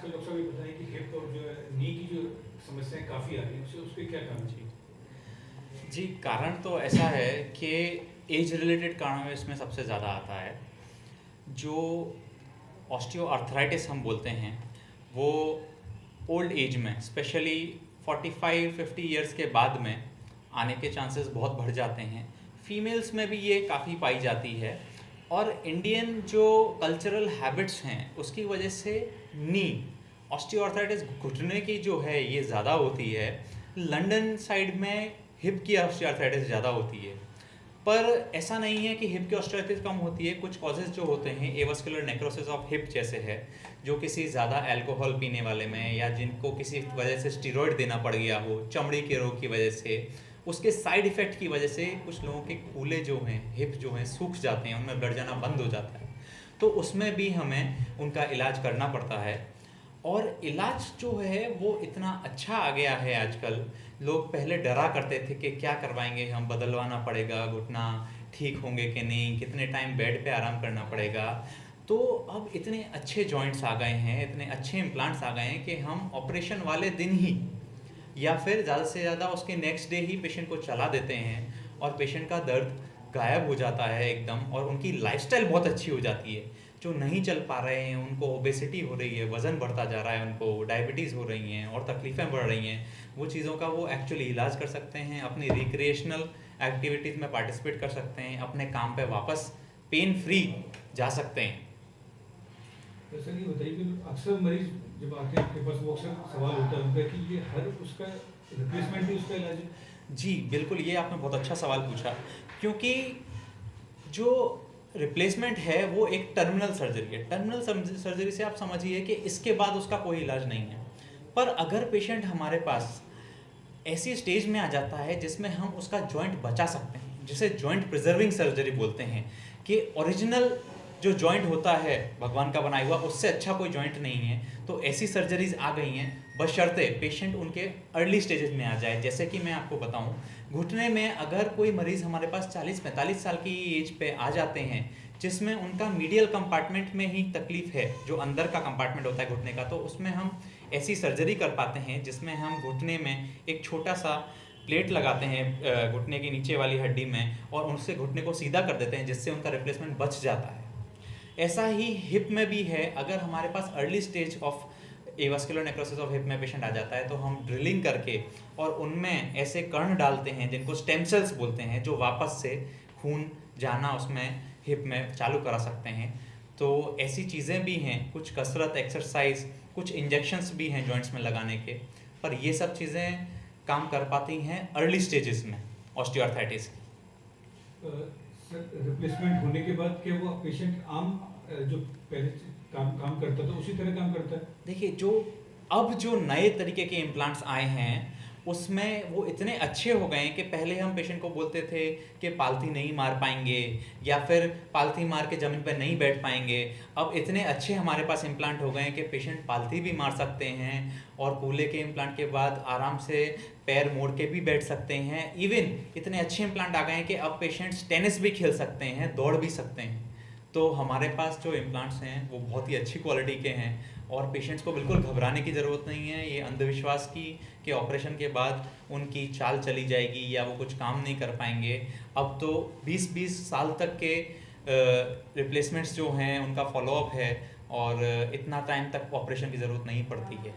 आजकल डॉक्टर साहब ये बताएं कि हिप और जो है नी की जो समस्याएं काफ़ी आ रही हैं, उसके क्या कारण जी है? जी, कारण तो ऐसा है कि एज रिलेटेड कारण में इसमें सबसे ज़्यादा आता है। जो ऑस्टियोआर्थराइटिस हम बोलते हैं, वो ओल्ड एज में स्पेशली 45-50 ईयर्स के बाद में आने के चांसेस बहुत बढ़ जाते हैं। फीमेल्स में भी ये काफ़ी पाई जाती है। और इंडियन जो कल्चरल हैबिट्स हैं उसकी वजह से नी ऑस्टियोआर्थराइटिस घुटने की जो है ये ज़्यादा होती है। लंदन साइड में हिप की ऑस्टियोआर्थराइटिस ज़्यादा होती है। पर ऐसा नहीं है कि हिप की ऑस्टियोआर्थराइटिस कम होती है। कुछ कॉजेज जो होते हैं एवास्कुलर नेक्रोसिस ऑफ हिप जैसे है, जो किसी ज़्यादा अल्कोहल पीने वाले में या जिनको किसी वजह से स्टीरॉयड देना पड़ गया हो चमड़ी के रोग की वजह से, उसके साइड इफ़ेक्ट की वजह से कुछ लोगों के कूल्हे जो हैं हिप जो हैं सूख जाते हैं, उनमें ब्लड जाना बंद हो जाता है। तो उसमें भी हमें उनका इलाज करना पड़ता है। और इलाज जो है वो इतना अच्छा आ गया है आजकल। लोग पहले डरा करते थे कि क्या करवाएंगे, हम बदलवाना पड़ेगा घुटना, ठीक होंगे कि नहीं, कितने टाइम बेड पे आराम करना पड़ेगा। तो अब इतने अच्छे जॉइंट्स आ गए हैं, इतने अच्छे इम्प्लांट्स आ गए हैं कि हम ऑपरेशन वाले दिन ही या फिर ज़्यादा से ज़्यादा उसके नेक्स्ट डे ही पेशेंट को चला देते हैं और पेशेंट का दर्द गायब हो जाता है एकदम, और उनकी लाइफस्टाइल बहुत अच्छी हो जाती है। जो नहीं चल पा रहे हैं, उनको ओबेसिटी हो रही है, वज़न बढ़ता जा रहा है, उनको डायबिटीज़ हो रही हैं और तकलीफ़ें बढ़ रही हैं, वो चीज़ों का वो एक्चुअली इलाज कर सकते हैं, अपनी रिक्रिएशनल एक्टिविटीज़ में पार्टिसिपेट कर सकते हैं, अपने काम पे वापस पेन फ्री जा सकते हैं। तो सर ये बताइए कि अक्सर मरीज जब आते हैं आपके पास वो अक्सर सवाल होता है उनका कि ये हर उसका रिप्लेसमेंट ही उसका इलाज है? जी बिल्कुल, ये आपने बहुत अच्छा सवाल पूछा। क्योंकि जो रिप्लेसमेंट है वो एक टर्मिनल सर्जरी है। टर्मिनल सर्जरी से आप समझिए कि इसके बाद उसका कोई इलाज नहीं है। पर अगर पेशेंट हमारे पास ऐसी स्टेज में आ जाता है जिसमें हम उसका जॉइंट बचा सकते हैं, जिसे जॉइंट प्रिजर्विंग सर्जरी बोलते हैं, कि ओरिजिनल जो जॉइंट होता है भगवान का बनाया हुआ उससे अच्छा कोई जॉइंट नहीं है, तो ऐसी सर्जरीज आ गई हैं, बशर्ते पेशेंट उनके अर्ली स्टेजेस में आ जाए। जैसे कि मैं आपको बताऊं, घुटने में अगर कोई मरीज़ हमारे पास 40-45 साल की एज पे आ जाते हैं जिसमें उनका मीडियल कंपार्टमेंट में ही तकलीफ है, जो अंदर का कंपार्टमेंट होता है घुटने का, तो उसमें हम ऐसी सर्जरी कर पाते हैं जिसमें हम घुटने में एक छोटा सा प्लेट लगाते हैं घुटने की नीचे वाली हड्डी में, और उनसे घुटने को सीधा कर देते हैं जिससे उनका रिप्लेसमेंट बच जाता है। ऐसा ही हिप में भी है। अगर हमारे पास early stage of avascular necrosis of hip में पेशेंट आ जाता है तो हम ड्रिलिंग करके और उनमें ऐसे कर्ण डालते हैं जिनको स्टेम सेल्स बोलते हैं, जो वापस से खून जाना उसमें हिप में चालू करा सकते हैं। तो ऐसी चीज़ें भी हैं, कुछ कसरत एक्सरसाइज, कुछ इंजेक्शंस भी हैं जॉइंट्स में लगाने के। पर ये सब चीज़ें काम कर पाती हैं अर्ली स्टेजेस में ऑस्टियोआर्थराइटिस की। सर रिप्लेसमेंट होने के बाद क्या वो पेशेंट आम जो पहले काम काम करता था उसी तरह काम करता है? देखिए, जो अब जो नए तरीके के इम्प्लांट्स आए हैं उसमें वो इतने अच्छे हो गए हैं कि पहले हम पेशेंट को बोलते थे कि पालथी नहीं मार पाएंगे या फिर पालथी मार के ज़मीन पर नहीं बैठ पाएंगे। अब इतने अच्छे हमारे पास इम्प्लांट हो गए हैं कि पेशेंट पालथी भी मार सकते हैं और कूल्हे के इम्प्लांट के बाद आराम से पैर मोड़ के भी बैठ सकते हैं। इवन इतने अच्छे इम्प्लांट आ गए हैं कि अब पेशेंट्स टेनिस भी खेल सकते हैं, दौड़ भी सकते हैं। तो हमारे पास जो इम्प्लांट्स हैं वो बहुत ही अच्छी क्वालिटी के हैं और पेशेंट्स को बिल्कुल घबराने की ज़रूरत नहीं है ये अंधविश्वास की कि ऑपरेशन के बाद उनकी चाल चली जाएगी या वो कुछ काम नहीं कर पाएंगे। अब तो 20-20 साल तक के रिप्लेसमेंट्स जो हैं उनका फॉलोअप है और इतना टाइम तक ऑपरेशन की ज़रूरत नहीं पड़ती है।